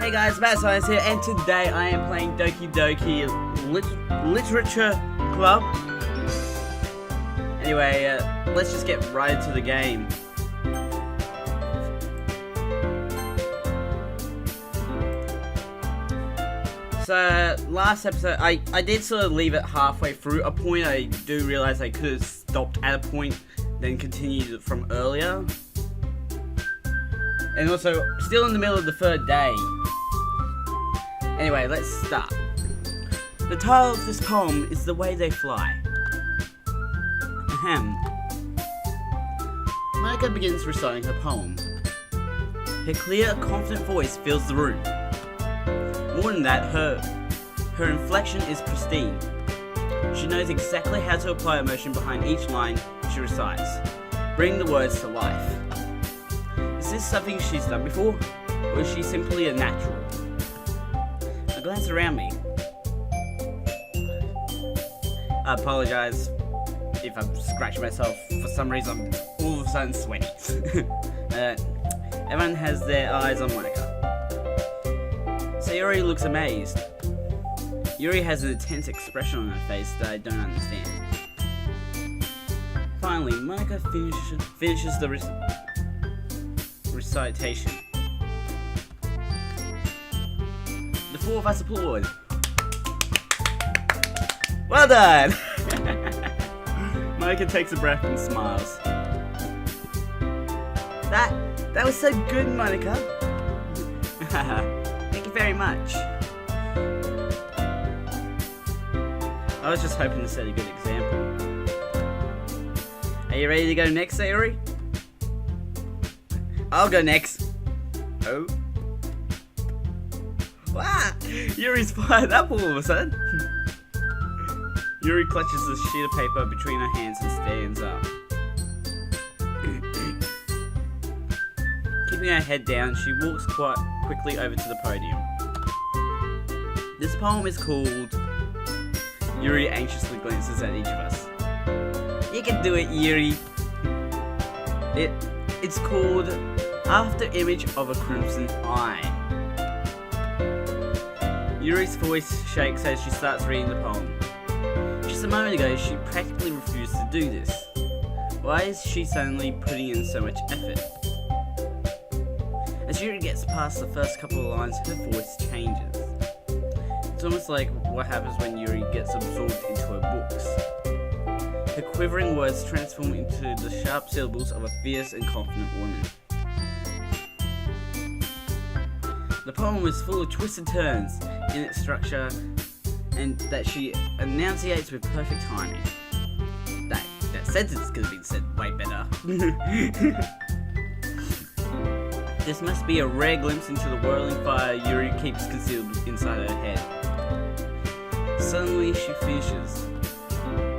Hey guys, Matt Science here, and today I am playing Doki Doki Literature Club. Anyway, let's just get right into the game. So, last episode, I did sort of leave it halfway through. A point I do realize I could have stopped at a point, then continued from earlier. And also, still in the middle of the third day. Anyway, let's start. The title of this poem is The Way They Fly. Ahem. Monica begins reciting her poem. Her clear, confident voice fills the room. More than that, her inflection is pristine. She knows exactly how to apply emotion behind each line she recites, bring the words to life. Is this something she's done before, or is she simply a natural? I glance around me. I apologize if I'm scratching myself. For some reason, I'm all of a sudden sweaty. Everyone has their eyes on Monica. Sayori looks amazed. Yuri has an intense expression on her face that I don't understand. Finally, Monica finishes the recitation. The four of us applaud. Well done! Monica takes a breath and smiles. That was so good, Monica. Thank you very much. I was just hoping to set a good example. Are you ready to go next, Sayori? I'll go next. Oh. Wow! Yuri's fired up all of a sudden. Yuri clutches the sheet of paper between her hands and stands up. Keeping her head down, she walks quite quickly over to the podium. This poem is called... Yuri anxiously glances at each of us. You can do it, Yuri. It's called After Image of a Crimson Eye. Yuri's voice shakes as she starts reading the poem. Just a moment ago, she practically refused to do this. Why is she suddenly putting in so much effort? As Yuri gets past the first couple of lines, her voice changes. It's almost like what happens when Yuri gets absorbed into her books. Her quivering words transform into the sharp syllables of a fierce and confident woman. The poem is full of twists and turns in its structure, and that she enunciates with perfect timing. That sentence could have been said way better. This must be a rare glimpse into the whirling fire Yuri keeps concealed inside her head. Suddenly she finishes.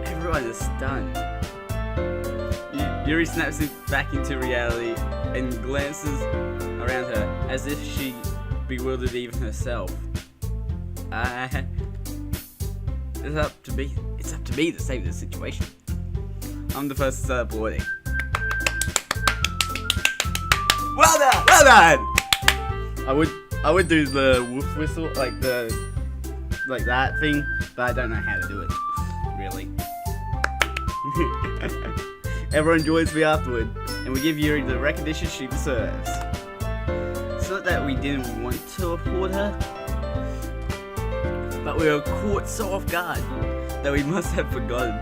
Everyone is stunned. Yuri snaps it back into reality and glances around her as if she bewildered even herself. It's up to me to save the situation. I'm the first to start applauding. Well done! Well done! I would do the woof whistle, like that thing, but I don't know how to do it, really. Everyone joins me afterward, and we give Yuri the recognition she deserves. It's not that we didn't want to applaud her, but we were caught so off guard that we must have forgotten.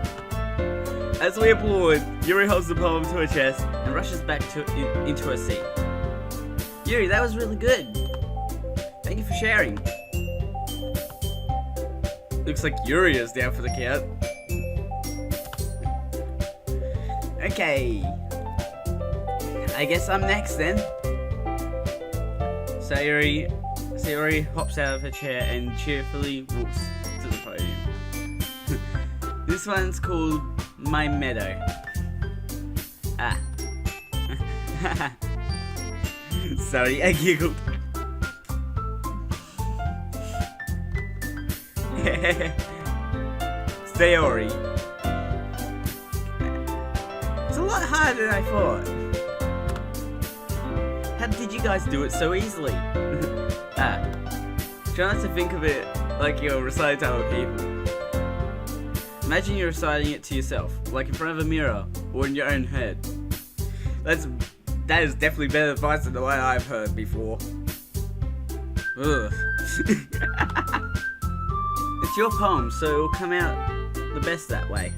As we applaud, Yuri holds the poem to her chest and rushes back into her seat. Yuri, that was really good. Thank you for sharing. Looks like Yuri is down for the count. Okay. I guess I'm next then. Sayori hops out of her chair and cheerfully walks to the podium. This one's called My Meadow. Ah. Sorry, I giggled. Sayori. It's a lot harder than I thought. How did you guys do it so easily? Try not to think of it like you're reciting to other people. Imagine you're reciting it to yourself, like in front of a mirror or in your own head. That is definitely better advice than the one I've heard before. Ugh. It's your poem, so it will come out the best that way.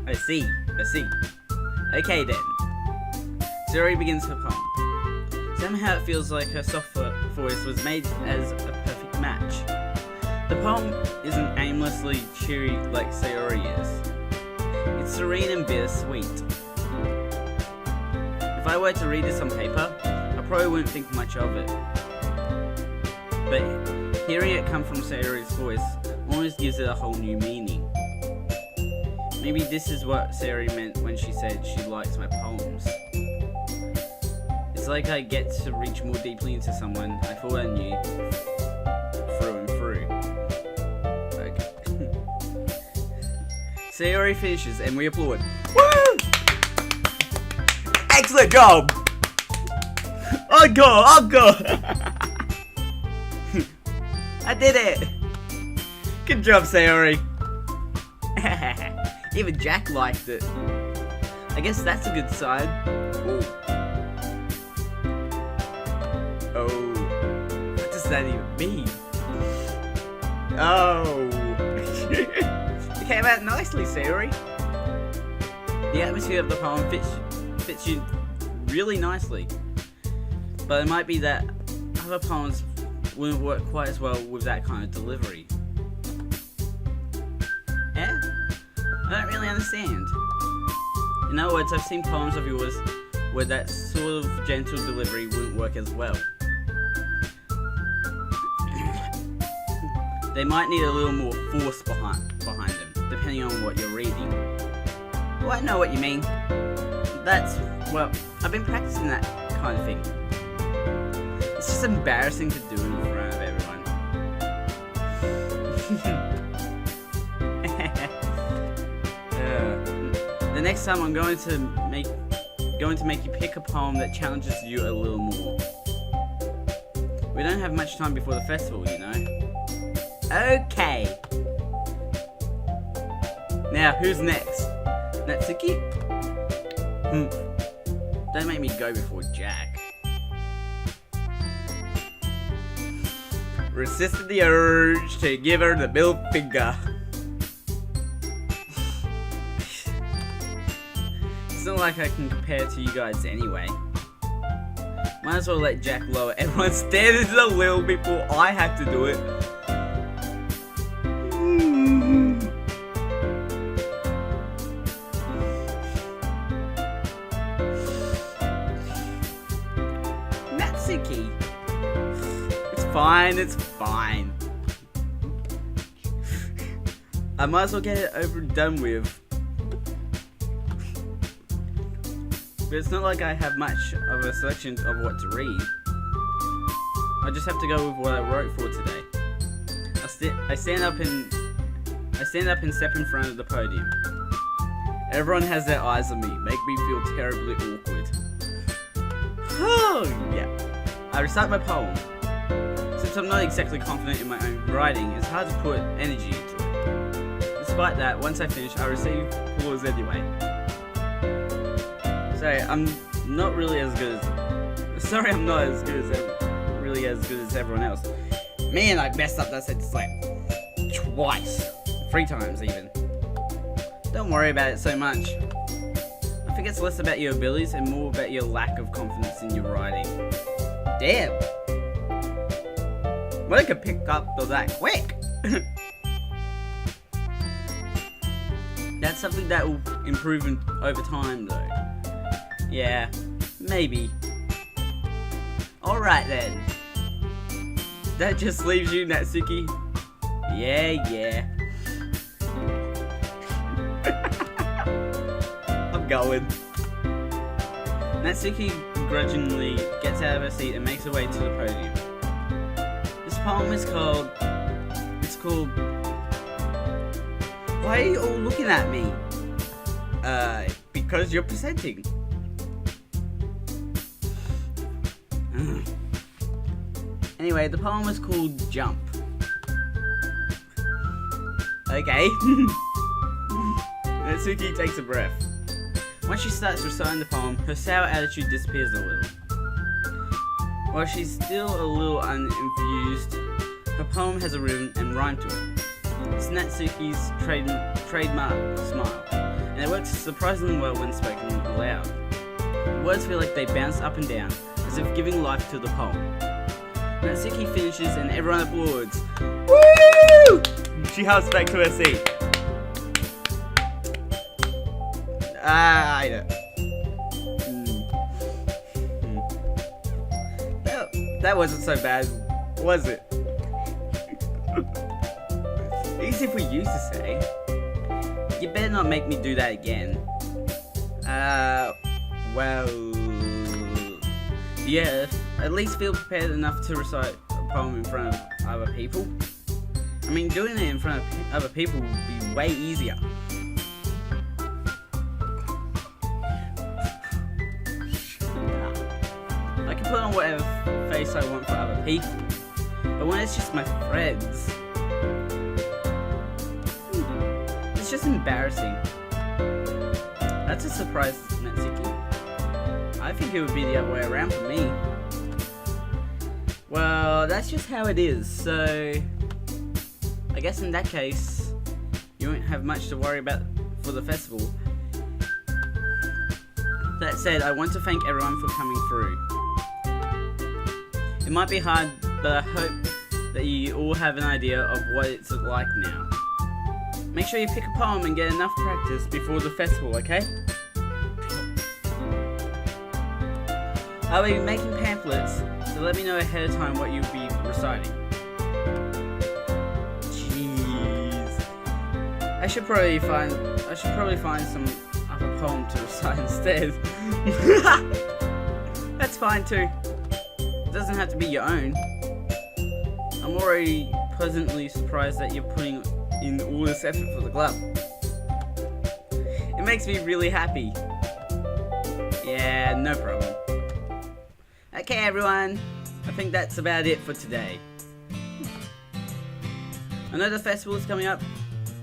I see. Okay then. Sayori begins her poem. Somehow it feels like her soft voice was made as a perfect match. The poem isn't aimlessly cheery like Sayori is. It's serene and bittersweet. If I were to read this on paper, I probably wouldn't think much of it. But hearing it come from Sayori's voice almost gives it a whole new meaning. Maybe this is what Sayori meant when she said she likes my poems. It's like I get to reach more deeply into someone I thought I knew through and through. Okay. Sayori finishes and we applaud. Woo! Excellent job! Encore! I did it! Good job, Sayori. Even Jack liked it. I guess that's a good sign. Ooh. Oh. What does that even mean? Oh. It came out nicely, Sayori. The atmosphere of the poem fits you really nicely. But it might be that other poems wouldn't work quite as well with that kind of delivery. Yeah? I don't really understand. In other words, I've seen poems of yours where that sort of gentle delivery wouldn't work as well. They might need a little more force behind them, depending on what you're reading. Well, I know what you mean. Well, I've been practicing that kind of thing. It's just embarrassing to do in front of everyone. The next time I'm going to make you pick a poem that challenges you a little more. We don't have much time before the festival, you know. Okay. Now, who's next? Natsuki? Don't make me go before Jack. Resisted the urge to give her the middle finger. It's not like I can compare to you guys anyway. Might as well let Jack lower everyone's standards a little before I have to do it. Natsuki. It's fine. I might as well get it over and done with. But it's not like I have much of a selection of what to read. I just have to go with what I wrote for today. I stand up and step in front of the podium. Everyone has their eyes on me, make me feel terribly awkward. Oh yeah. I recite my poem. Since I'm not exactly confident in my own writing, it's hard to put energy into it. Despite that, once I finish, I receive applause anyway. Sorry, I'm not as good as everyone else. Man, I messed up that sentence like twice. 3 times even. Don't worry about it so much. I think it's less about your abilities and more about your lack of confidence in your writing. Damn! Well, I could pick up that quick! That's something that will improve over time though. Yeah, maybe. Alright then. That just leaves you, Natsuki. Yeah. I'm going. Natsuki grudgingly gets out of her seat and makes her way to the podium. This poem is called... Why are you all looking at me? Because you're presenting. Anyway, the poem was called Jump. Okay. Natsuki takes a breath. Once she starts reciting the poem, her sour attitude disappears a little. While she's still a little uninfused, her poem has a rhythm and rhyme to it. It's Natsuki's trademark smile, and it works surprisingly well when spoken aloud. The words feel like they bounce up and down, as if giving life to the poem. Natsuki finishes and everyone applauds. Woo! She hops back to her seat. I know. That wasn't so bad, was it? As if we used to say, you better not make me do that again. Well, yeah, at least feel prepared enough to recite a poem in front of other people. I mean, doing it in front of other people would be way easier. I can put on whatever face I want for other people, but when it's just my friends, it's just embarrassing. That's a surprise, Natsuki. I think it would be the other way around for me. Well, that's just how it is, so I guess in that case, you won't have much to worry about for the festival. That said, I want to thank everyone for coming through. It might be hard, but I hope that you all have an idea of what it's like now. Make sure you pick a poem and get enough practice before the festival, okay? I'll be making pamphlets, so let me know ahead of time what you'll be reciting. Jeez. I should probably find some other poem to recite instead. That's fine too. It doesn't have to be your own. I'm already pleasantly surprised that you're putting in all this effort for the club. It makes me really happy. Yeah, no problem. Okay everyone, I think that's about it for today. I know the festival is coming up,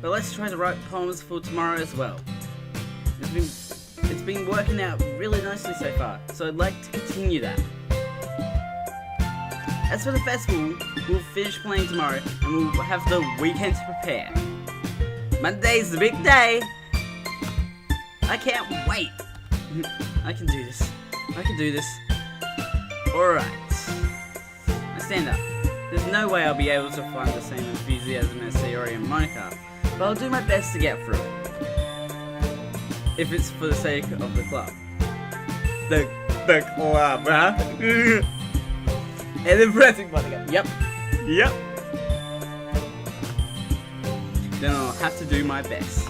but let's try to write poems for tomorrow as well. It's been working out really nicely so far, so I'd like to continue that. As for the festival, we'll finish playing tomorrow and we'll have the weekend to prepare. Monday's the big day! I can't wait! I can do this. I can do this. Alright. Now stand up. There's no way I'll be able to find the same enthusiasm as Sayori and Monica, but I'll do my best to get through it. If it's for the sake of the club. The club, huh? And then pressing Monica. Yep. Then I'll have to do my best.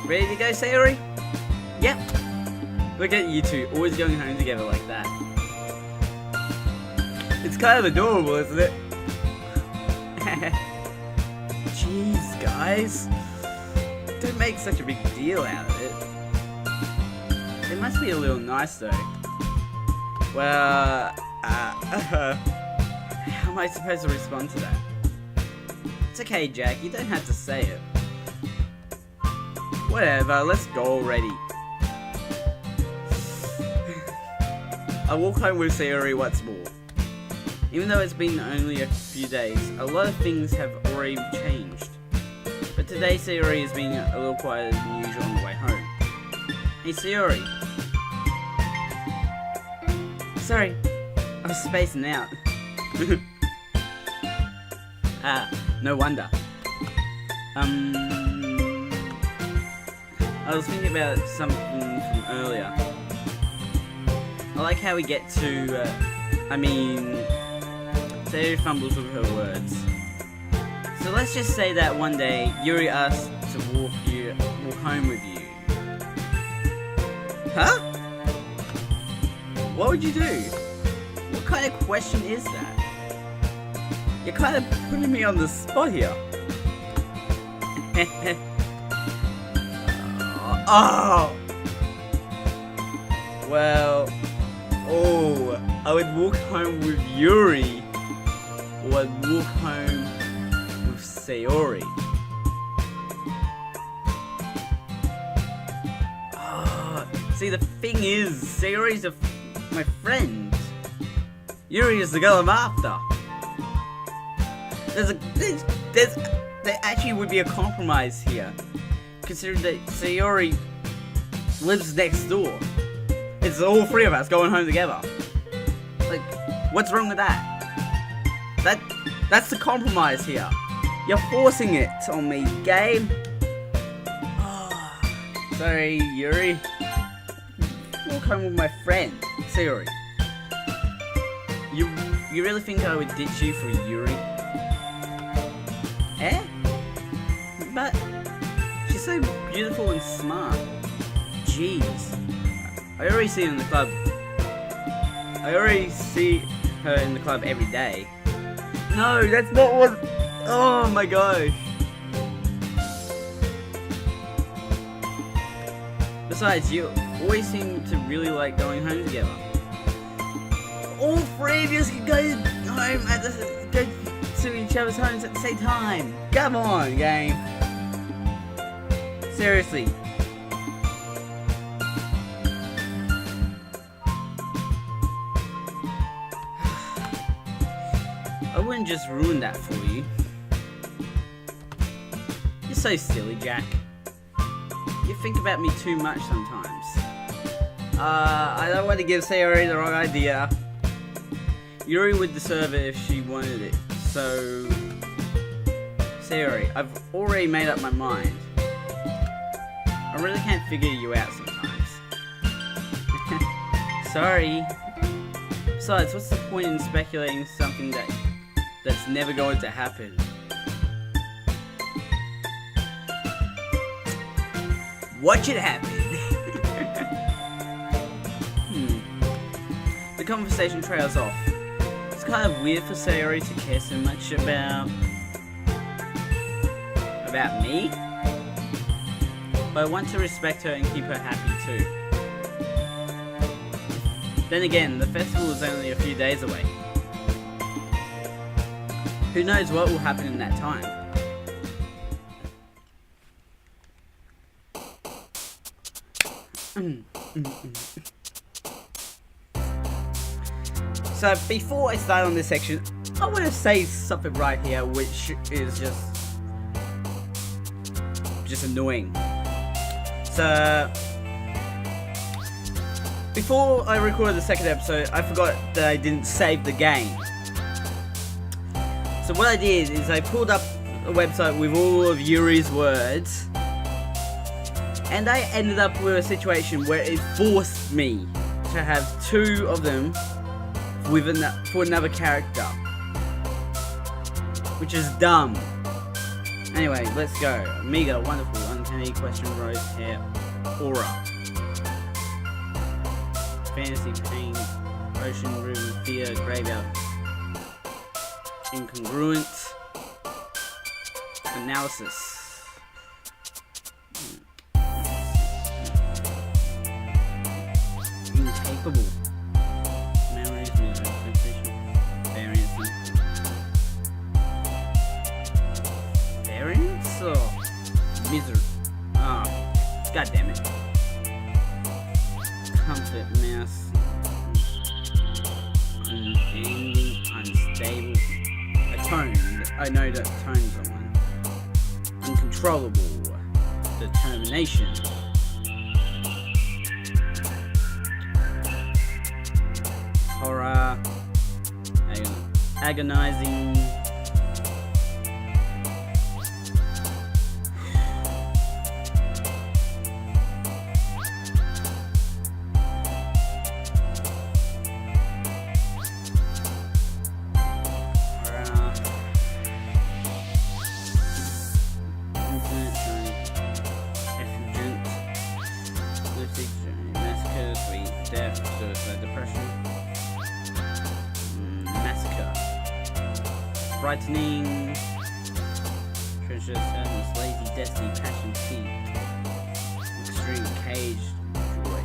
Ready to go, Sayori? Yep. Look at you two, always going home together like that. It's kind of adorable, isn't it? Jeez, guys. Don't make such a big deal out of it. It must be a little nice, though. Well, how am I supposed to respond to that? It's okay, Jack, you don't have to say it. Whatever, let's go already. I walk home with Sayori once more. Even though it's been only a few days, a lot of things have already changed. But today Sayori is being a little quieter than usual on the way home. Hey Sayori. Sorry, I was spacing out. No wonder. I was thinking about something from earlier. I like how we get to, Sayori fumbles with her words. So let's just say that one day, Yuri asked to walk home with you. Huh? What would you do? What kind of question is that? You're kind of putting me on the spot here. Oh! Well, I would walk home with Yuri. or I'd walk home with Sayori. See, the thing is, Sayori's my friend. Yuri is the girl I'm after. There actually would be a compromise here, considering that Sayori lives next door. It's all three of us going home together. Like, what's wrong with that? That's the compromise here. You're forcing it on me, game. Oh, sorry, Yuri. Walk home with my friend, Sayori. You really think I would ditch you for Yuri? Eh? But she's so beautiful and smart. Jeez. I already see her in the club. I already see her in the club every day. No, that's not what... Oh my gosh. Besides, you always seem to really like going home together. All three of us can go to each other's homes at the same time. Come on, game. Seriously. I wouldn't just ruin that for you. You're so silly, Jack. You think about me too much sometimes. I don't want to give Sayori the wrong idea. Yuri would deserve it if she wanted it. So, Sayori, I've already made up my mind. I really can't figure you out sometimes. Sorry. Besides, what's the point in speculating something that's never going to happen? Watch it happen. The conversation trails off. It's kind of weird for Sayori to care so much about me, but I want to respect her and keep her happy too. Then again, the festival is only a few days away. Who knows what will happen in that time? So before I start on this section, I want to say something right here, which is just annoying. So before I recorded the second episode, I forgot that I didn't save the game. So what I did is I pulled up a website with all of Yuri's words, and I ended up with a situation where it forced me to have two of them for another character, which is dumb. Anyway, let's go. Amiga, wonderful, uncanny, question, rose, hair, aura, fantasy, pain, ocean, room, fear, graveyard, incongruent, analysis. Incapable. Memories, misery, sensation, variance. Variance or misery? Ah, god damn it. Comfort, mouse. Unending, unstable. Atoned. I know that tones are one. Uncontrollable. Determination. Horror, agonizing, massacre, sweet death, suicide, depression. Frightening, treasure, sadness, lazy, destiny, passion, feet, extreme, cage, joy,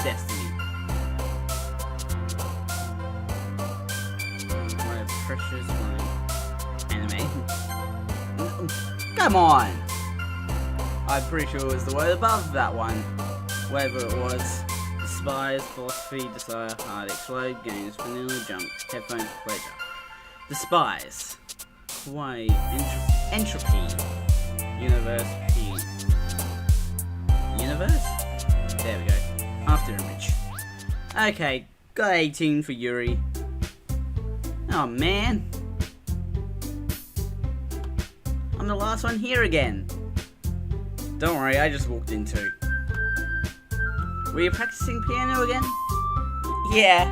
destiny, precious one. Anime. Come on! I'm pretty sure it was the word above that one. Whatever it was. Despise, philosophy, desire, heart, explode, games, vanilla, jump, headphones, pleasure. Despise. Quay, entropy. Universe, P. Universe? There we go. After image. Okay, got 18 for Yuri. Oh man. I'm the last one here again. Don't worry, I just walked in too. Were you practicing piano again? Yeah.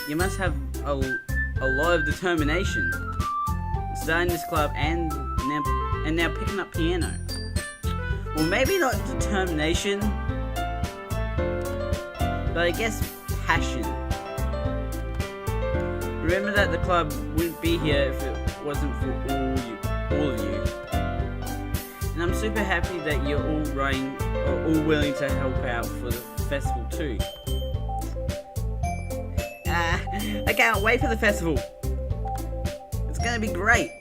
You must have a lot of determination. Starting this club and now picking up piano. Well, maybe not determination, but I guess passion. Remember that the club wouldn't be here if it wasn't for all of you. And I'm super happy that you're all willing to help out for the festival too. I can't wait for the festival. It's gonna be great.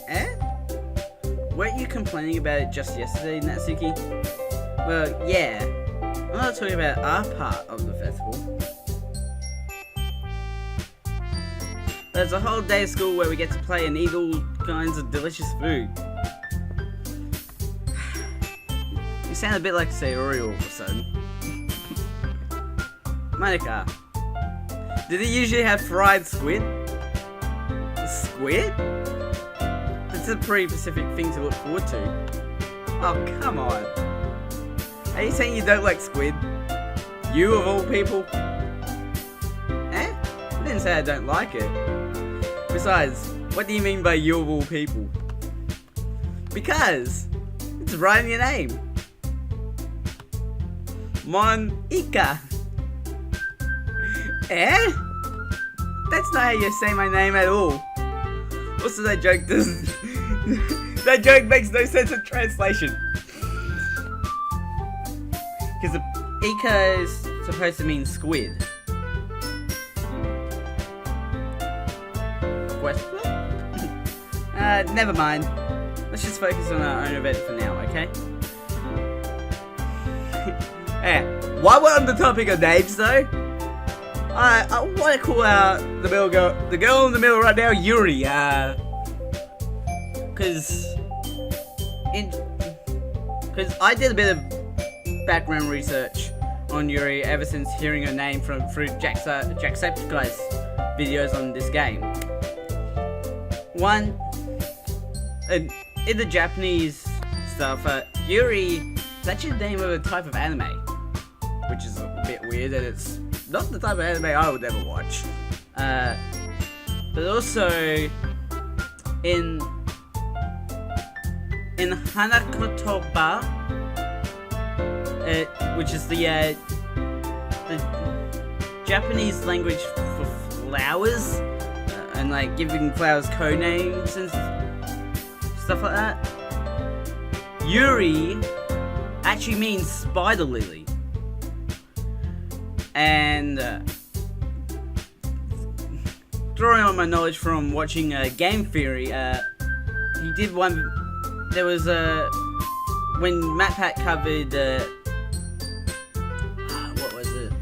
Eh? Weren't you complaining about it just yesterday, Natsuki? Well, yeah. I'm not talking about our part of the festival. There's a whole day of school where we get to play and eat all kinds of delicious food. You sound a bit like Sayori all of a sudden. Monica, did it usually have fried squid? Squid? That's a pretty specific thing to look forward to. Oh, come on. Are you saying you don't like squid? You of all people? Eh? I didn't say I don't like it. Besides, what do you mean by you of all people? Because it's right in your name. Monica. Eh? That's not how you say my name at all. Also, that joke doesn't... that joke makes no sense in translation. Because Ika is supposed to mean squid. Question? Never mind. Let's just focus on our own event for now, okay? Hey, while we're on the topic of names though, I want to call out the girl in the middle right now, Yuri. Because I did a bit of background research on Yuri ever since hearing her name through Jacksepticeye's videos on this game. One, in the Japanese stuff, Yuri is actually the name of a type of anime, which is a bit weird, and it's not the type of anime I would ever watch. But also in Hanakotoba, which is the Japanese language for flowers, and like giving flowers code names and stuff like that. Yuri actually means spider lily. And drawing on my knowledge from watching Game Theory, he did one. There was when MatPat covered what was it?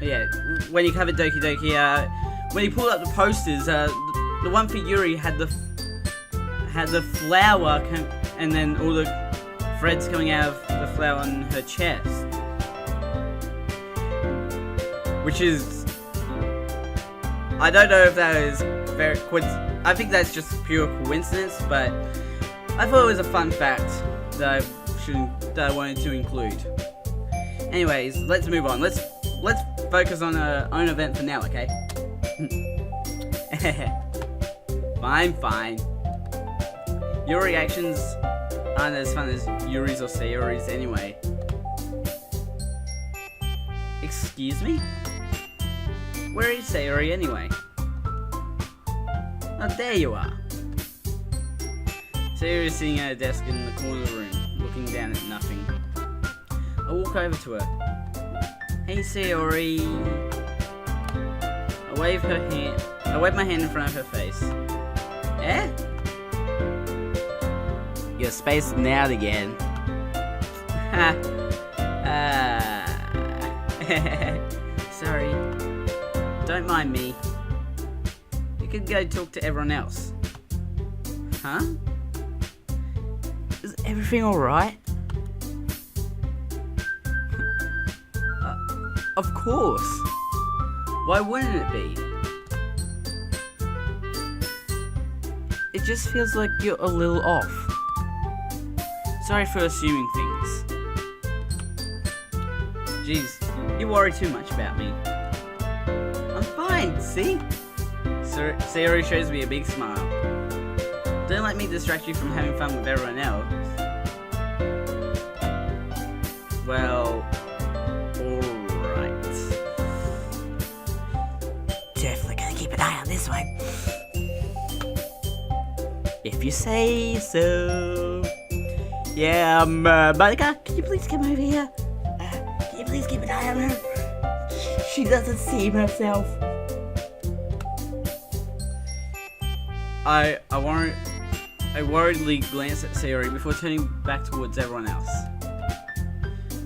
Yeah, when he covered Doki Doki. When he pulled up the posters, the one for Yuri had the flower and then all the threads coming out of the flower on her chest. Which is, I don't know if that is very I think that's just pure coincidence, but I thought it was a fun fact that I wanted to include. Anyways, let's move on. Let's focus on our own event for now, okay? Fine. Your reactions aren't as fun as Yuri's or Sayori's anyway. Excuse me? Where is Sayori anyway? Oh, there you are. Sayori is sitting at a desk in the corner of the room, looking down at nothing. I walk over to her. Hey Sayori. I wave my hand in front of her face. Eh? Your space now again. Ha. Sorry. Don't mind me. You could go talk to everyone else. Huh? Is everything alright? Of course. Why wouldn't it be? It just feels like you're a little off. Sorry for assuming things. Jeez, you worry too much about me. I'm fine, see? Sayori shows me a big smile. Don't let me distract you from having fun with everyone else. Well, alright. Definitely gonna keep an eye on this one. If you say so. Yeah, Buttercup, can you please come over here? Can you please keep an eye on her? She doesn't seem herself. I worriedly glanced at Sayori before turning back towards everyone else.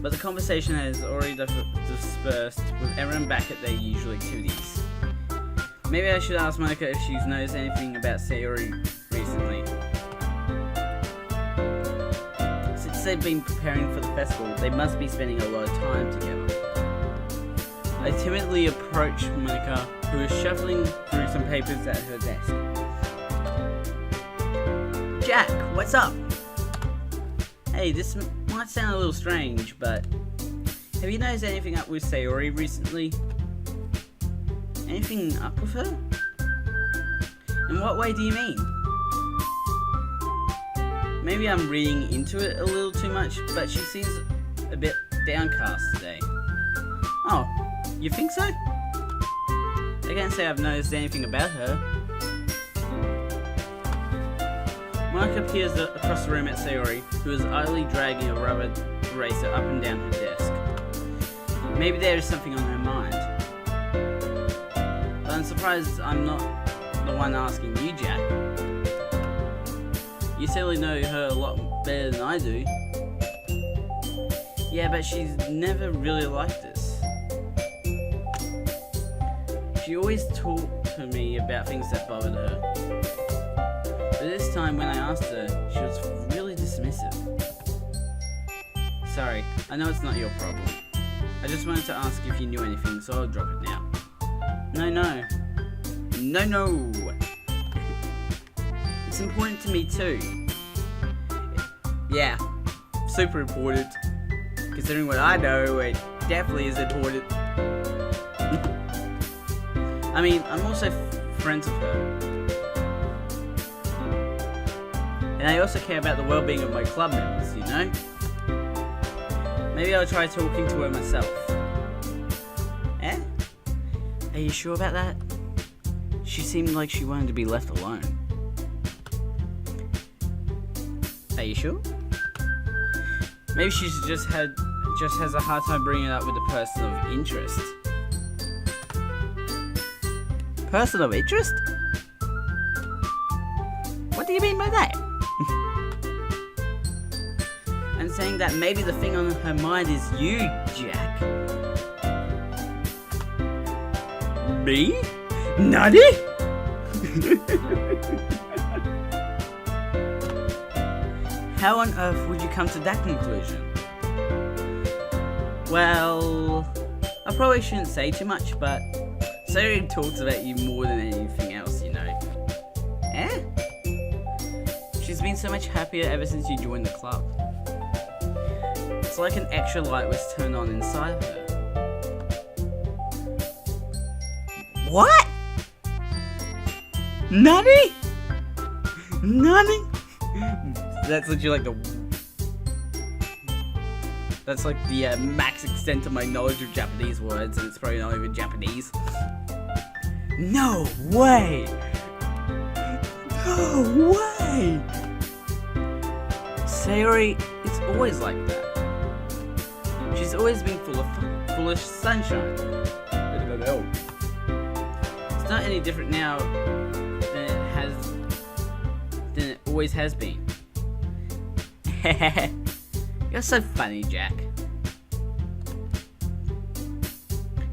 But the conversation has already dispersed, with everyone back at their usual activities. Maybe I should ask Monica if she's noticed anything about Sayori recently. Since they've been preparing for the festival, they must be spending a lot of time together. I timidly approached Monica, who was shuffling through some papers at her desk. Jack, what's up? Hey, this might sound a little strange, but have you noticed anything up with Sayori recently? Anything up with her? In what way do you mean? Maybe I'm reading into it a little too much, but she seems a bit downcast today. Oh, you think so? I can't say I've noticed anything about her. Monica peers across the room at Sayori, who is idly dragging a rubber eraser up and down her desk. Maybe there is something on her mind. But I'm surprised I'm not the one asking you, Jack. You certainly know her a lot better than I do. Yeah, but she's never really liked this. She always talked to me about things that bothered her. But this time when I asked her, she was really dismissive. Sorry, I know it's not your problem. I just wanted to ask if you knew anything, so I'll drop it now. No. It's important to me too. Yeah, super important. Considering what I know, it definitely is important. I mean, I'm also friends with her. And I also care about the well-being of my club members, you know? Maybe I'll try talking to her myself. Eh? Are you sure about that? She seemed like she wanted to be left alone. Are you sure? Maybe she just has a hard time bringing it up with a person of interest. Person of interest? What do you mean by that? I'm saying that maybe the thing on her mind is you, Jack. Me? Nutty? How on earth would you come to that conclusion? Well, I probably shouldn't say too much, but Sayori talks about you more than anything else, you know. Eh? She's been so much happier ever since you joined the club. It's like an extra light was turned on inside of her. What? Nani? Nani? That's literally like that's like the max extent of my knowledge of Japanese words, and it's probably not even Japanese. No way! No way! Sayori, it's always like that. She's always been full of sunshine. It's not any different now than it always has been. You're so funny, Jack.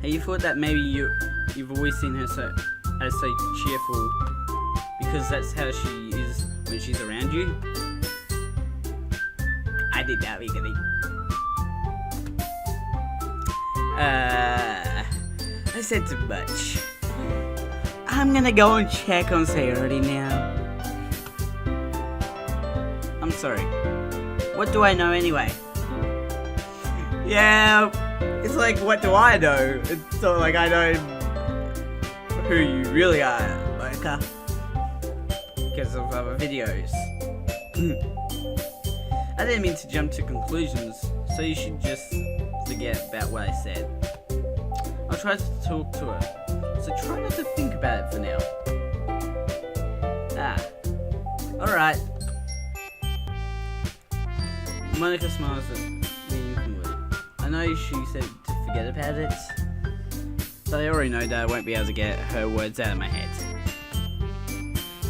Have you thought that maybe you've always seen her as so cheerful because that's how she is when she's around you? I did that legally. I said too much. I'm gonna go and check on Sayori now. I'm sorry. What do I know anyway? Yeah, it's like, what do I know? It's not like I know who you really are, Mocha. Because of other videos. I didn't mean to jump to conclusions, so you should just forget about what I said. I'll try to talk to her, so try not to think about it for now. Alright. Monica smiles at me inwardly. I know she said to forget about it, but I already know that I won't be able to get her words out of my head.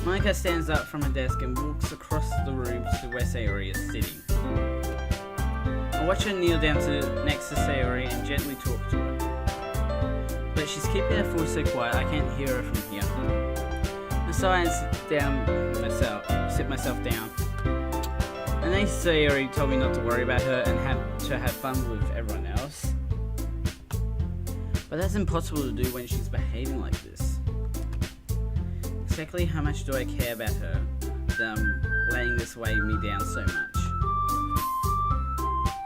Monica stands up from her desk and walks across the room to where Sayori is sitting. I watch her kneel down next to Sayori and gently talk to her. But she's keeping her voice so quiet I can't hear her from here. So I sit myself down. And then Sayori told me not to worry about her and to have fun with everyone else. But that's impossible to do when she's behaving like this. Exactly how much do I care about her that I'm letting this weigh me down so much?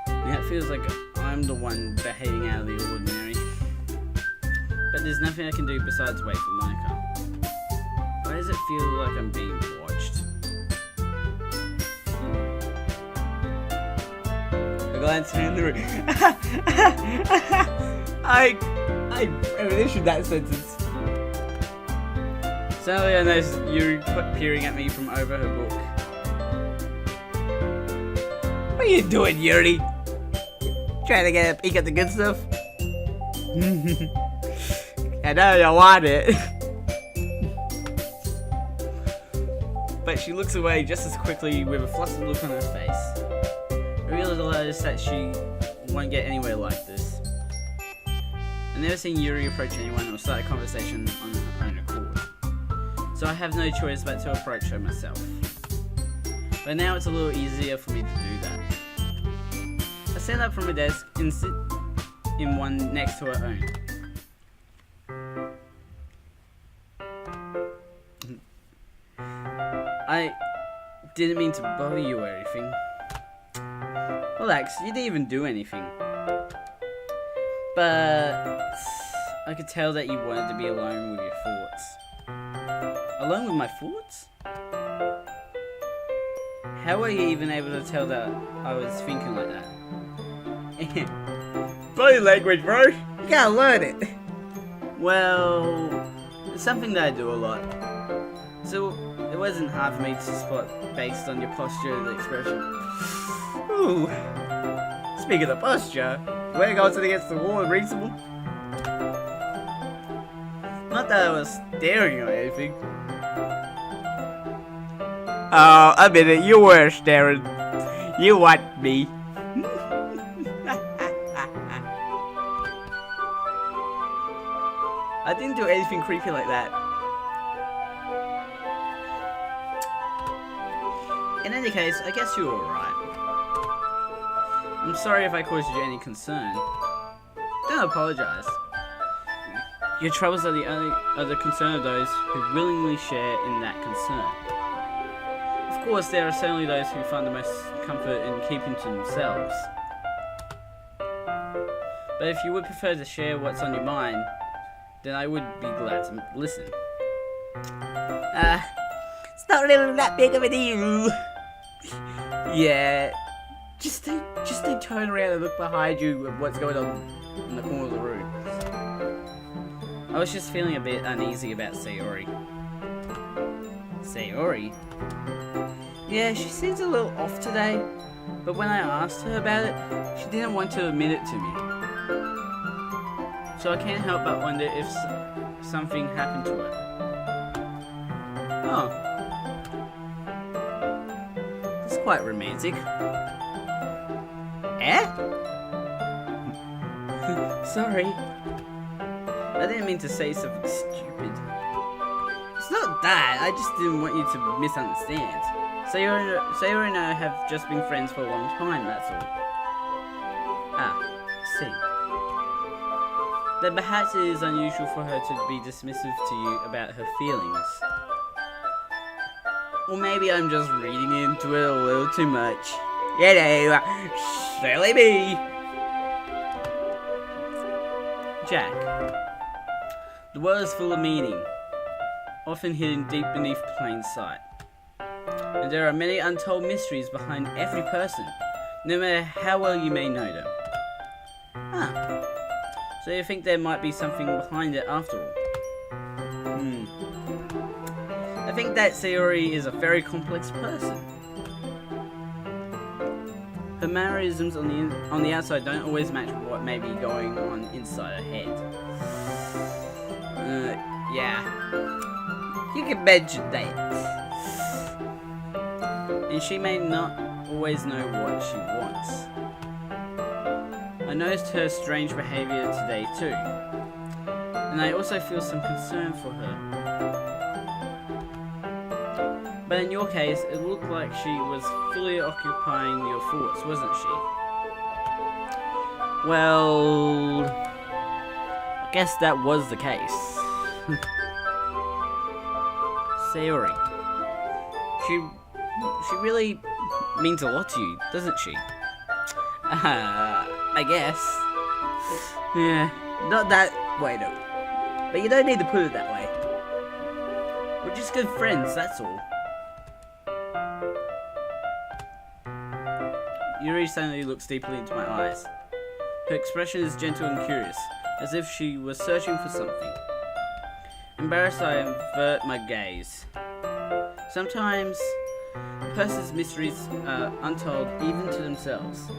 Now it feels like I'm the one behaving out of the ordinary. But there's nothing I can do besides wait for Monica. Why does it feel like I'm being watched? I glance around the room. I issued that sentence. Suddenly I notice Yuri peering at me from over her book. What are you doing, Yuri? Trying to get a peek at the good stuff? I know you want it. But she looks away just as quickly with a flustered look on her face. I realize that she won't get anywhere like this. I've never seen Yuri approach anyone or start a conversation on her own accord. So I have no choice but to approach her myself. But now it's a little easier for me to do that. I stand up from my desk and sit in one next to her own. I didn't mean to bother you or anything. Relax, you didn't even do anything. But I could tell that you wanted to be alone with your thoughts. Alone with my thoughts? How were you even able to tell that I was thinking like that? Body language, bro! You gotta learn it! Well, it's something that I do a lot. So it wasn't hard for me to spot based on your posture and the expression. Ooh. Speaking of posture, we're going against the wall reasonable. Not that I was staring or anything. Oh, admit it, you were staring. You want me. I didn't do anything creepy like that. In any case, I guess you were alright. I'm sorry if I caused you any concern. Don't apologize. Your troubles are the concern of those who willingly share in that concern. Of course, there are certainly those who find the most comfort in keeping to themselves. But if you would prefer to share what's on your mind, then I would be glad to listen. It's not really that big of a deal. Yeah, just don't turn around and look behind you at what's going on in the corner of the room. I was just feeling a bit uneasy about Sayori. Sayori? Yeah, she seems a little off today, but when I asked her about it, she didn't want to admit it to me. So I can't help but wonder if something happened to her. Oh. That's quite romantic. Eh? Sorry. I didn't mean to say something stupid. It's not that, I just didn't want you to misunderstand. Sayori and I have just been friends for a long time, that's all. Ah, I see. Then perhaps it is unusual for her to be dismissive to you about her feelings. Or maybe I'm just reading into it a little too much. You know, silly me. Jack. The world is full of meaning, often hidden deep beneath plain sight. And there are many untold mysteries behind every person, no matter how well you may know them. Ah. So you think there might be something behind it after all? I think that Sayori is a very complex person. Her mannerisms on the outside don't always match what may be going on inside her head. Yeah. You can mention that. And she may not always know what she wants. I noticed her strange behavior today too. And I also feel some concern for her. But in your case, it looked like she was fully occupying your thoughts, wasn't she? Well, I guess that was the case. Sayori. She really means a lot to you, doesn't she? I guess. Yeah, not that way though. But you don't need to put it that way. We're just good friends, that's all. Yuri suddenly looks deeply into my eyes. Her expression is gentle and curious, as if she was searching for something. Embarrassed, I avert my gaze. Sometimes, a person's mysteries are untold even to themselves.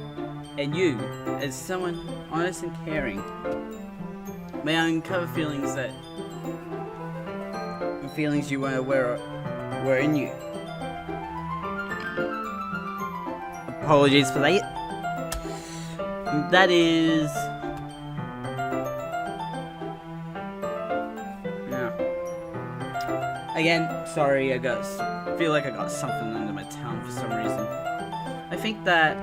And you, as someone honest and caring, may uncover feelings you weren't aware were in you. Apologies for that. That is... Yeah. Again, sorry, I feel like I got something under my tongue for some reason. I think that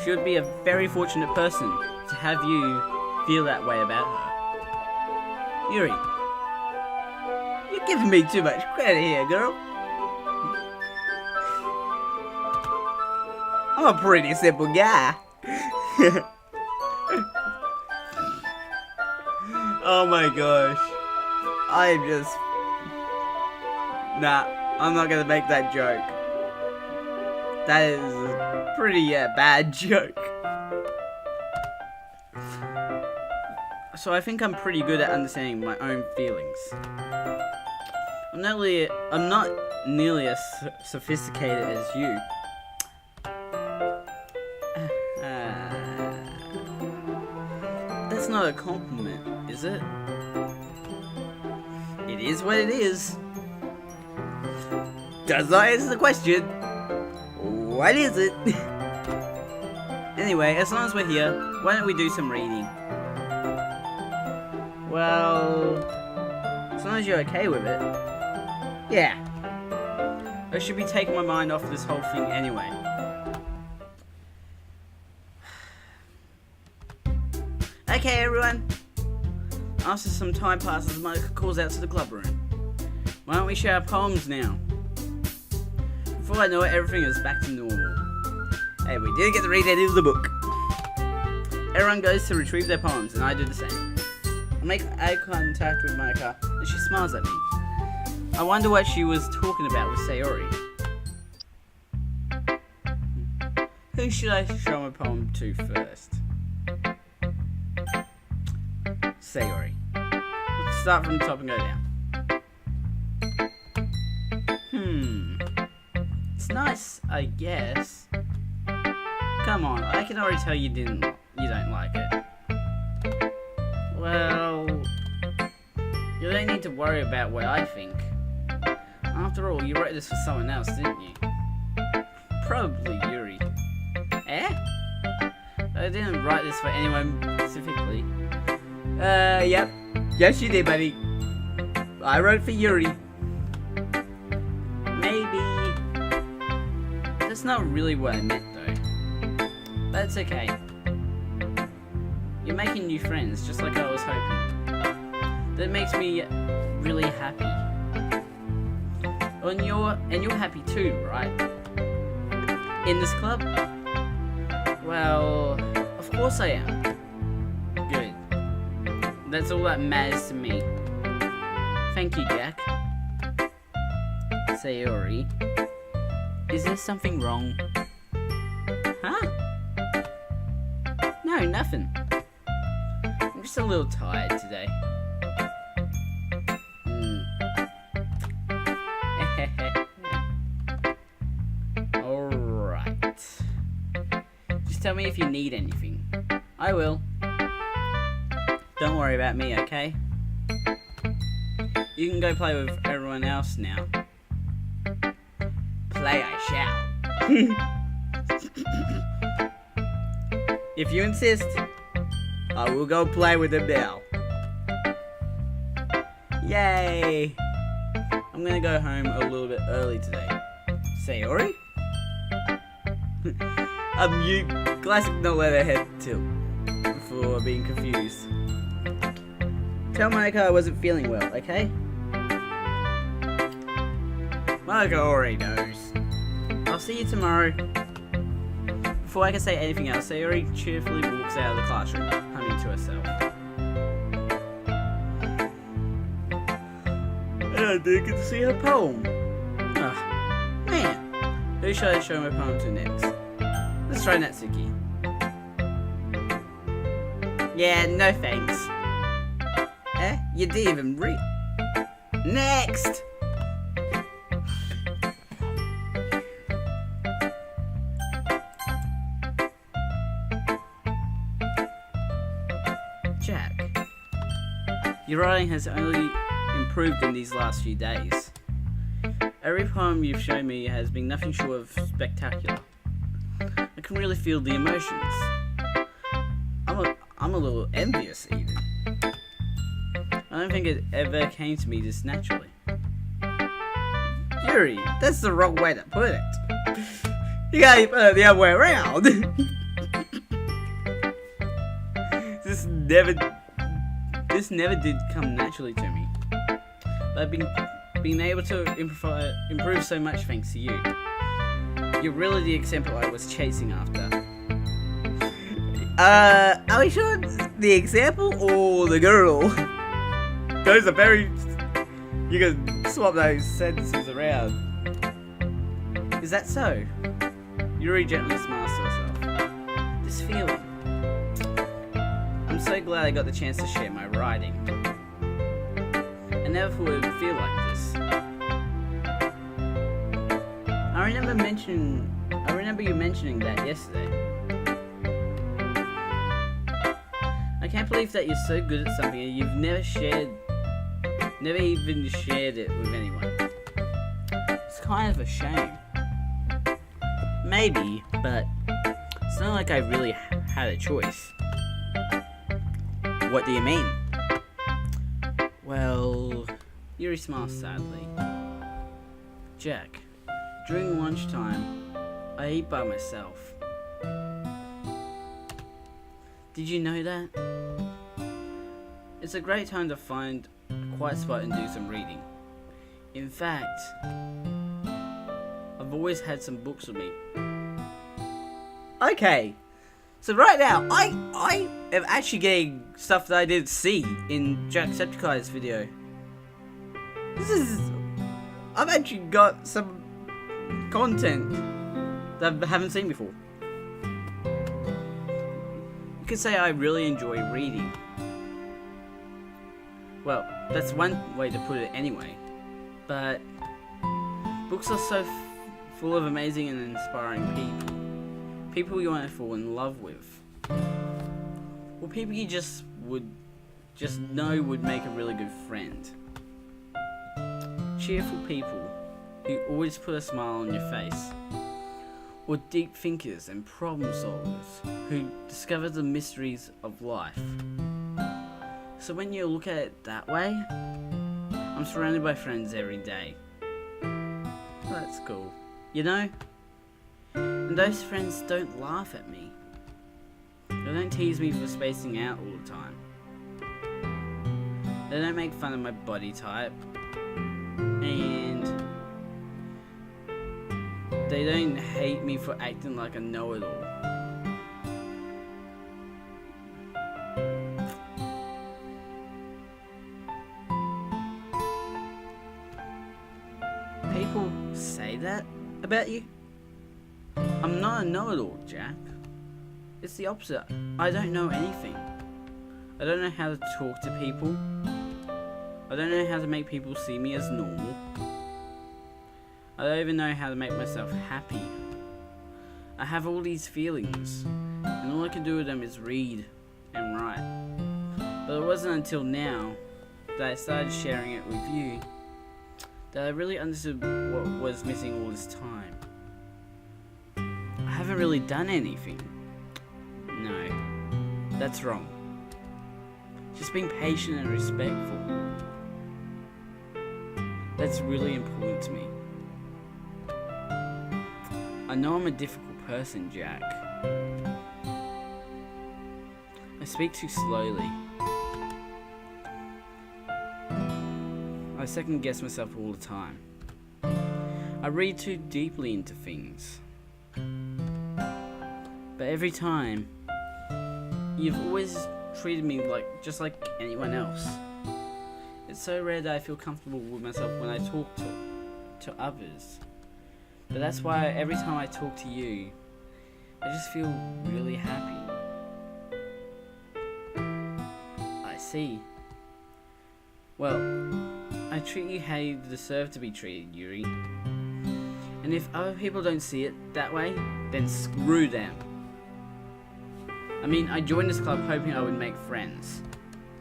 she would be a very fortunate person to have you feel that way about her. Yuri, you're giving me too much credit here, girl. I'm a pretty simple guy. Oh my gosh. Nah, I'm not gonna make that joke. That is a pretty bad joke. So I think I'm pretty good at understanding my own feelings. I'm not nearly as sophisticated as you. That's not a compliment, is it? It is what it is. Does not answer the question. What is it? Anyway, as long as we're here, why don't we do some reading? Well, as long as you're okay with it. Yeah. I should be taking my mind off this whole thing anyway. Okay, everyone. After some time passes, Monica calls out to the club room. Why don't we share our poems now? Before I know it, everything is back to normal. Hey, we did get to read any of the book. Everyone goes to retrieve their poems, and I do the same. I make eye contact with Monica, and she smiles at me. I wonder what she was talking about with Sayori. Who should I show my poem to first? Sayori. Let's start from the top and go down. It's nice, I guess. Come on, I can already tell you don't like it. Well, to worry about what I think. After all, you wrote this for someone else, didn't you? Probably Yuri. Eh? I didn't write this for anyone specifically. Yep. Yes, you did, buddy. I wrote for Yuri. Maybe. That's not really what I meant, though. But it's okay. You're making new friends, just like I was hoping. That makes me really happy. And you're happy too, right? In this club? Well, of course I am. Good. That's all that matters to me. Thank you, Jack. Sayori. Is there something wrong? Huh? No, nothing. I'm just a little tired today. Alright. Just tell me if you need anything. I will. Don't worry about me, okay? You can go play with everyone else now. Play I shall. If you insist, I will go play with them now. Yay! I'm gonna go home a little bit early today. Sayori? You classic no letterhead tilt for being confused. Tell Monica I wasn't feeling well, okay? Monica already knows. I'll see you tomorrow. Before I can say anything else, Sayori cheerfully walks out of the classroom, humming to herself. And I didn't get to see her poem. Ugh, man. Who should I show my poem to next? Let's try Natsuki. Yeah, no thanks. Eh? You didn't even read. Next! Jack, your writing has only improved in these last few days. Every poem you've shown me has been nothing short of spectacular. I can really feel the emotions. I'm a little envious even. I don't think it ever came to me this naturally. Yuri, that's the wrong way to put it. You gotta put it the other way around. This never did come naturally to me. But I've been able to improve so much thanks to you. You're really the example I was chasing after. Are we sure it's the example or the girl? Those are very... You can swap those sentences around. Is that so? Yuri gently smiles to herself. This feeling. I'm so glad I got the chance to share my writing. I never thought it would feel like this. I remember you mentioning that yesterday. I can't believe that you're so good at something and you've never even shared it with anyone. It's kind of a shame. Maybe, but it's not like I really had a choice. What do you mean? Well, Yuri smiles sadly. Jack, during lunchtime, I eat by myself. Did you know that? It's a great time to find a quiet spot and do some reading. In fact, I've always had some books with me. Okay, so right now, I am actually getting stuff that I didn't see in Jacksepticeye's video. I've actually got some content that I haven't seen before. You could say I really enjoy reading. Well, that's one way to put it anyway. But books are so full of amazing and inspiring people. People you want to fall in love with. Or people you just know would make a really good friend. cheerful people who always put a smile on your face, or deep thinkers and problem solvers who discover the mysteries of life. So when you look at it that way, I'm surrounded by friends every day. That's cool. You know? And those friends don't laugh at me. They don't tease me for spacing out all the time. They don't make fun of my body type. And they don't hate me for acting like a know-it-all. People say that about you. I'm not a know-it-all, Jack. It's the opposite. I don't know anything. I don't know how to talk to people. I don't know how to make people see me as normal. I don't even know how to make myself happy. I have all these feelings, and all I can do with them is read and write. But it wasn't until now that I started sharing it with you that I really understood what was missing all this time. I haven't really done anything. No, that's wrong. Just being patient and respectful. That's really important to me. I know I'm a difficult person, Jack. I speak too slowly. I second guess myself all the time. I read too deeply into things. But every time, you've always treated me just like anyone else. It's so rare that I feel comfortable with myself when I talk to others. But that's why every time I talk to you, I just feel really happy. I see. Well, I treat you how you deserve to be treated, Yuri. And if other people don't see it that way, then screw them. I mean, I joined this club hoping I would make friends.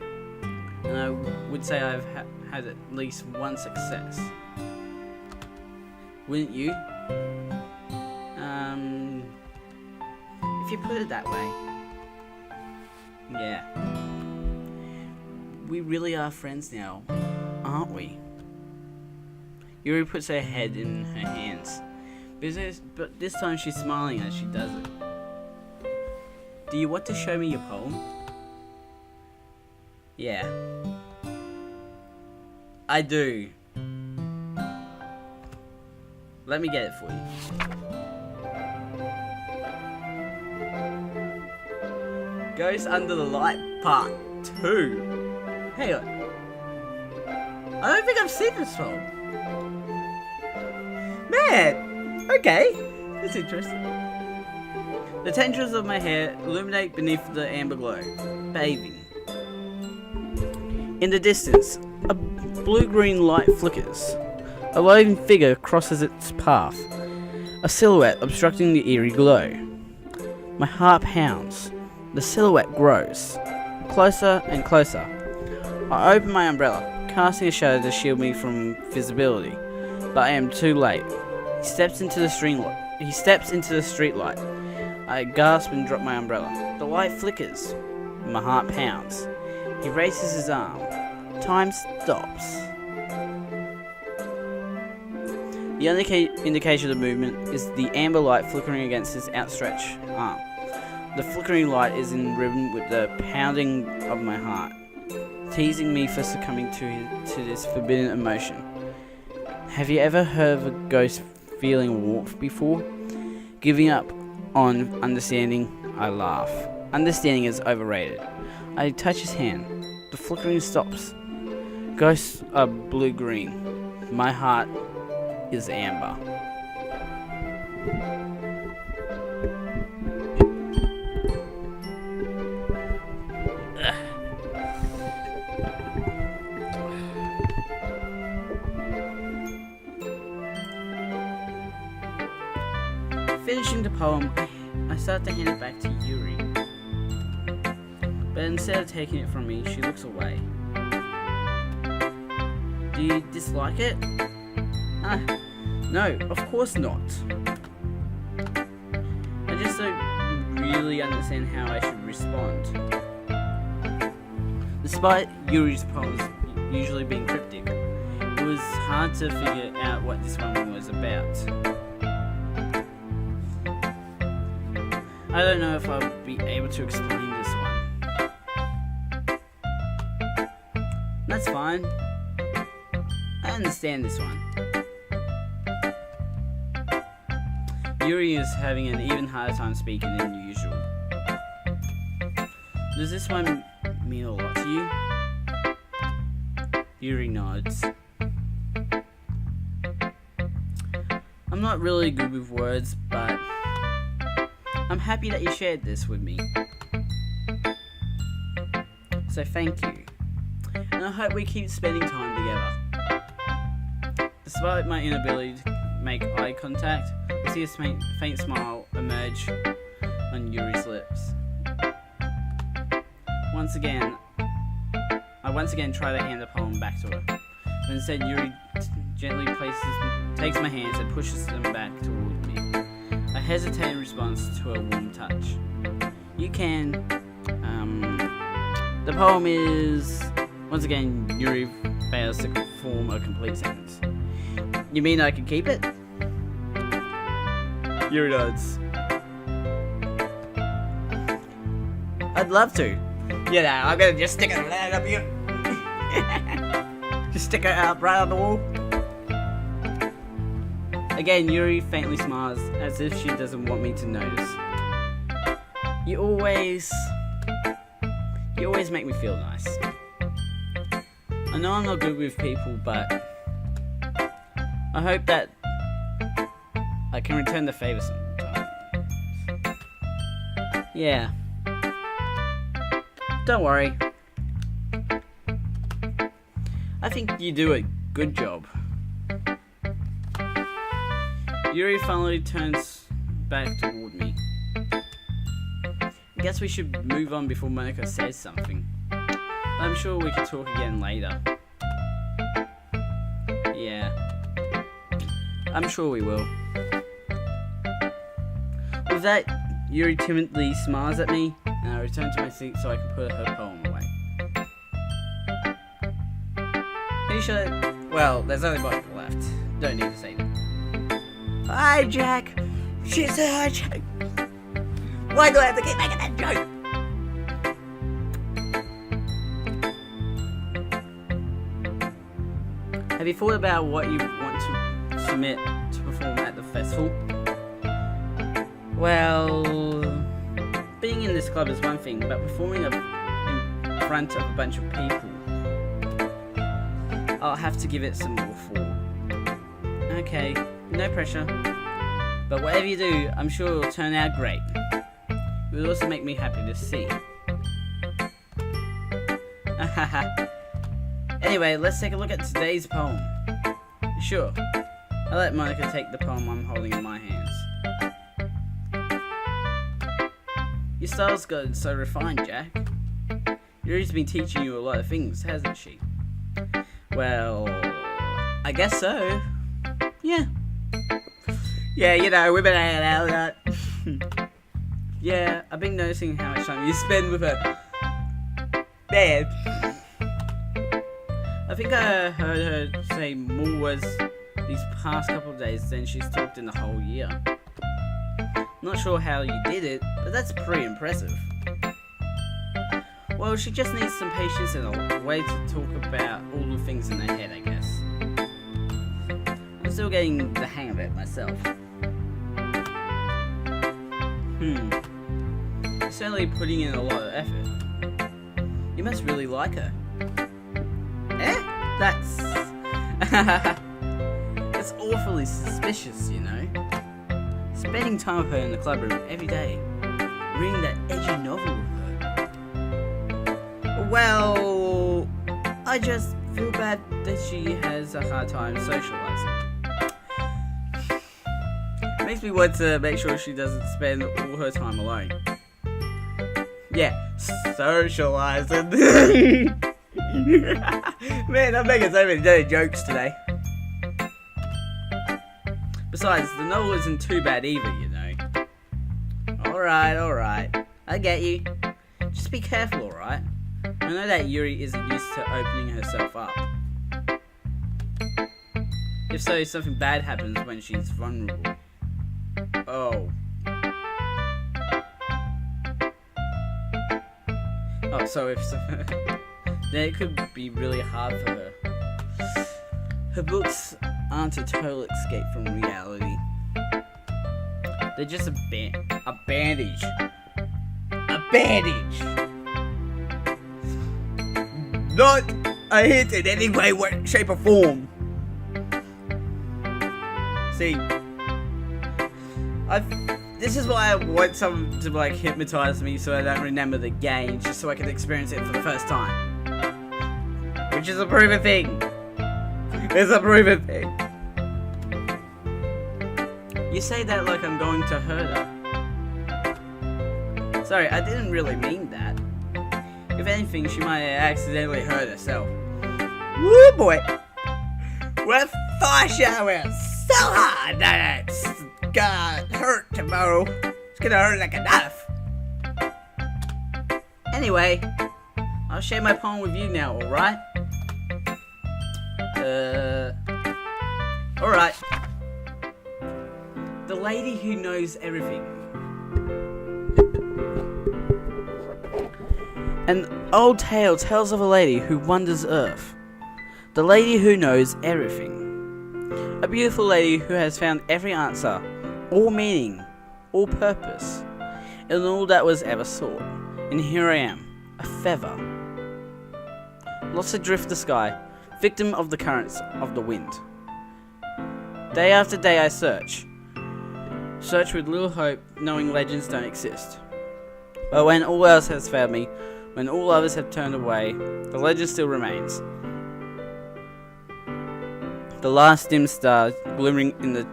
And I would say I've had at least one success. Wouldn't you? If you put it that way. Yeah. We really are friends now, aren't we? Yuri puts her head in her hands. But this time she's smiling as she does it. Do you want to show me your poem? Yeah. I do. Let me get it for you. Ghost Under the Light Part 2. Hang on. I don't think I've seen this film. Man! Okay. That's interesting. The tendrils of my hair illuminate beneath the amber glow, bathing. In the distance, a blue-green light flickers. A lone figure crosses its path, a silhouette obstructing the eerie glow. My heart pounds. The silhouette grows, closer and closer. I open my umbrella, casting a shadow to shield me from visibility, but I am too late. He steps into the street light. I gasp and drop my umbrella. The light flickers. My heart pounds. He raises his arm. Time stops. The only indication of the movement is the amber light flickering against his outstretched arm. The flickering light is in rhythm with the pounding of my heart, teasing me for succumbing to this forbidden emotion. Have you ever heard of a ghost feeling warmth before? Giving up on understanding, I laugh. Understanding is overrated. I touch his hand. The flickering stops. Ghosts are blue-green. My heart is amber. Finishing the poem, I start to hand it back to Yuri. But instead of taking it from me, she looks away. Do you dislike it? No, of course not. I just don't really understand how I should respond. Despite Yuri's poems usually being cryptic, it was hard to figure out what this one was about. I don't know if I'll be able to explain this one. That's fine. I understand this one. Yuri is having an even harder time speaking than usual. Does this one mean a lot to you? Yuri nods. I'm not really good with words, but I'm happy that you shared this with me. So thank you. And I hope we keep spending time together. Despite my inability to make eye contact, I see a faint smile emerge on Yuri's lips. I once again try to hand the poem back to her, but instead Yuri gently takes my hands and pushes them back toward me. A hesitating response to a warm touch. You can. The poem is. Once again, Yuri fails to form a complete sentence. You mean I can keep it? Yuri nods. I'd love to. You know, I'm gonna just stick it right up here. Just stick it up right on the wall. Again, Yuri faintly smiles, as if she doesn't want me to notice. You always make me feel nice. I know I'm not good with people, but I hope that I can return the favor sometime. Yeah. Don't worry. I think you do a good job. Yuri finally turns back toward me. I guess we should move on before Monica says something. I'm sure we can talk again later. Yeah. I'm sure we will. With that, Yuri timidly smiles at me, and I return to my seat so I can put her poem away. Who should I... Well, there's only Monica left. Don't need to say that. Hi, Jack. She said hi, Jack. Why do I have to keep making that joke? Have you thought about what you want to submit to perform at the festival? Well, being in this club is one thing, but performing in front of a bunch of people, I'll have to give it some more thought. Okay, no pressure. But whatever you do, I'm sure it'll turn out great. It will also make me happy to see. Anyway, let's take a look at today's poem. Sure, I'll let Monica take the poem I'm holding in my hands. Your style's gotten so refined, Jack. Yuri's been teaching you a lot of things, hasn't she? Well, I guess so. Yeah. Yeah, you know, we've been hanging out that. Yeah, I've been noticing how much time you spend with her. Man. I think I heard her say more words these past couple of days than she's talked in the whole year. Not sure how you did it, but that's pretty impressive. Well, she just needs some patience and a way to talk about all the things in her head, I guess. I'm still getting the hang of it myself. You're certainly putting in a lot of effort. You must really like her. That's... That's awfully suspicious, you know. Spending time with her in the club room every day. Reading that edgy novel with her. Well... I just feel bad that she has a hard time socializing. Makes me want to make sure she doesn't spend all her time alone. Yeah, socializing. Man, I'm making so many dirty jokes today. Besides, the novel isn't too bad either, you know. Alright. I get you. Just be careful, alright? I know that Yuri isn't used to opening herself up. If so, something bad happens when she's vulnerable. Oh, so if so, then it could be really hard for her. Her books aren't a total escape from reality. They're just a bandage. A bandage! Not a hint in any way, shape, or form. See, this is why I want someone to like hypnotize me so I don't remember the game, just so I can experience it for the first time. Which is a proven thing. It's a proven thing. You say that like I'm going to hurt her. Sorry, I didn't really mean that. If anything, she might have accidentally hurt herself. Woo boy! We're foreshadowing so hard that it's gonna hurt tomorrow. It's gonna hurt like a knife. Anyway, I'll share my poem with you now, alright? Alright. The lady who knows everything. An old tale tells of a lady who wanders earth. The lady who knows everything. A beautiful lady who has found every answer, all meaning, all purpose, in all that was ever sought. And here I am, a feather, lost adrift the sky, victim of the currents of the wind. Day after day I search with little hope, knowing legends don't exist. But when all else has failed me, when all others have turned away, the legend still remains. The last dim star glimmering in the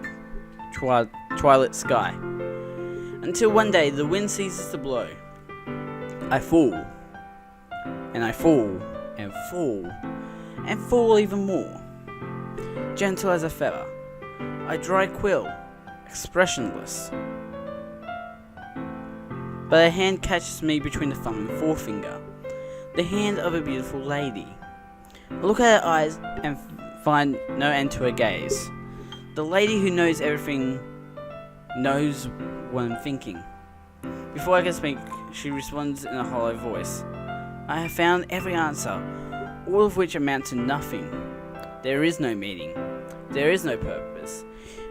twilight sky. Until one day the wind ceases to blow. I fall. And I fall. And fall. And fall even more. Gentle as a feather. I dry quill. Expressionless. But a hand catches me between the thumb and forefinger. The hand of a beautiful lady. I look at her eyes and find no end to her gaze. The lady who knows everything knows what I'm thinking. Before I can speak, she responds in a hollow voice. I have found every answer, all of which amount to nothing. There is no meaning. There is no purpose.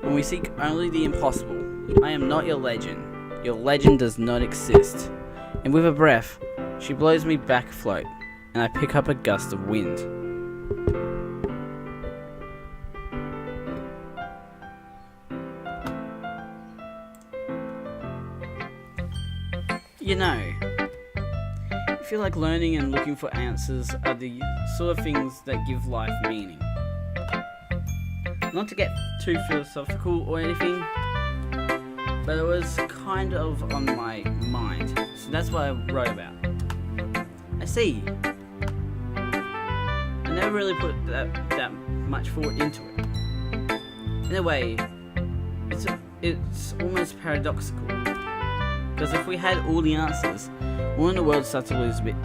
And we seek only the impossible. I am not your legend. Your legend does not exist. And with a breath, she blows me back afloat, and I pick up a gust of wind. You know, I feel like learning and looking for answers are the sort of things that give life meaning. Not to get too philosophical or anything, but it was kind of on my mind, so that's what I wrote about. I see. I never really put that much thought into it. In a way, it's almost paradoxical. Because if we had all the answers, wouldn't the world start to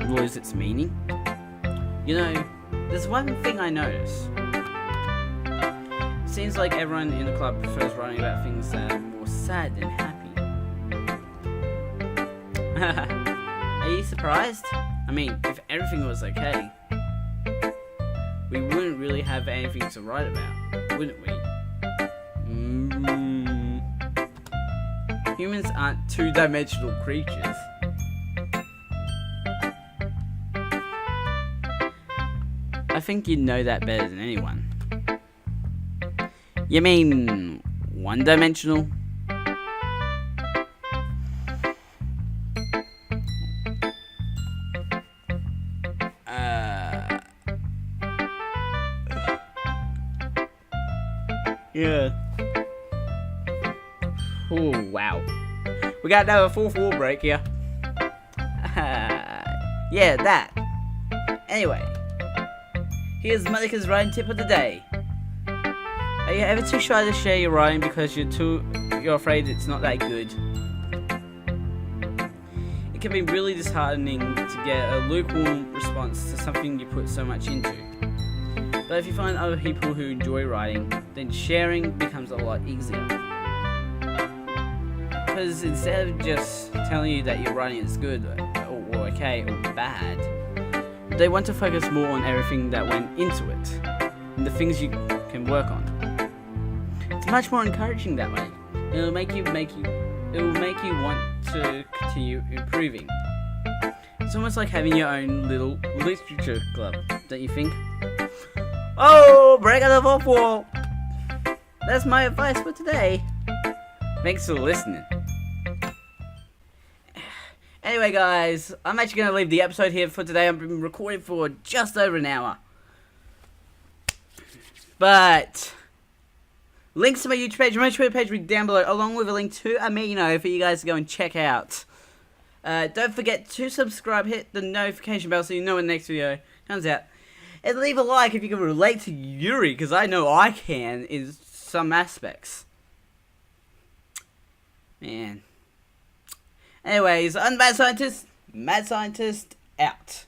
lose its meaning? You know, there's one thing I notice. It seems like everyone in the club prefers writing about things that are more sad than happy. Are you surprised? I mean, if everything was okay, we wouldn't really have anything to write about, wouldn't we? Humans aren't two-dimensional creatures. I think you know that better than anyone. You mean one-dimensional? Yeah. Oh, wow. We got another fourth wall break here. Yeah, that. Anyway. Here's Monica's writing tip of the day. Are you ever too shy to share your writing because you're afraid it's not that good? It can be really disheartening to get a lukewarm response to something you put so much into. But if you find other people who enjoy writing, then sharing becomes a lot easier. Because instead of just telling you that your writing is good, or okay, or bad, they want to focus more on everything that went into it, and the things you can work on. It's much more encouraging that way. It'll make you want to continue improving. It's almost like having your own little literature club, don't you think? Oh, break out the fourth wall! That's my advice for today. Thanks for listening. Anyway, guys, I'm actually going to leave the episode here for today. I've been recording for just over an hour. But links to my YouTube page and my Twitter page will be down below, along with a link to Amino for you guys to go and check out. Don't forget to subscribe, hit the notification bell so you know when the next video comes out. And leave a like if you can relate to Yuri, because I know I can in some aspects. Man. Anyways, I'm Mad Scientist out.